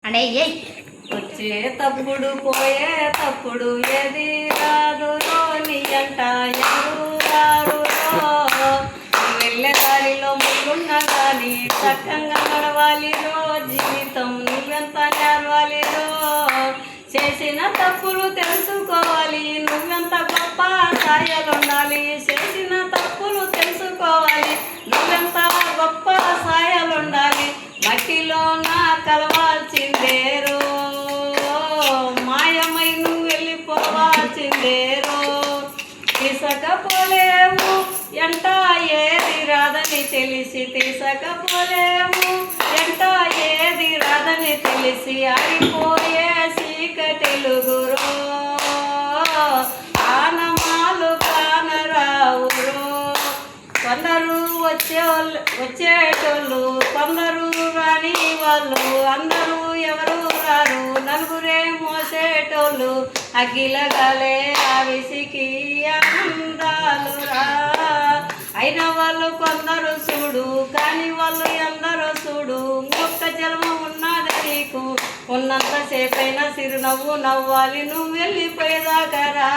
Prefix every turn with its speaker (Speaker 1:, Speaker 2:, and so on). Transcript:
Speaker 1: అంటే వచ్చే తప్పుడు పోయే తప్పుడు ఏది రాదు నీ అంట ఎవరు రారు వెళ్ళే దారిలో ముందున్నా కానీ చక్కగా నడవాలిరో జీవితం నువ్వెంత నేర్వాలిరో చేసిన తప్పులు తెలుసుకోవాలి నువ్వెంత గొప్ప సాయాలుండాలి చేసిన తప్పులు తెలుసుకోవాలి నువ్వెంత గొప్ప సాయాలుండాలి మట్టిలో నా కలవాల్సిందేరో మాయమై నువ్వు వెళ్ళిపోవాల్సిందేరో తీసుకపోలేము ఎంట ఏది రాదని తెలిసి తీసుకపోలేము ఎంట ఏది రాదని తెలిసి ఆడిపోయే చీకటెలుగురో ఆనమాలు కానరావురో కొందరు వచ్చేటోళ్ళు కొందరు రాని వాళ్ళు అందరూ ఎవరు రారు నలుగురే మోసేటోళ్ళు అగిలగలే ఆవిసికి ఆనందాలు రా అయిన వాళ్ళు కొందరు చూడు కానీ వాళ్ళు ఎందరో చూడు ఒక్క జన్మ ఉన్నది నీకు ఉన్నంతసేపైనా చిరునవ్వు నవ్వాలి నువ్వు వెళ్ళిపోయేదాకా రా.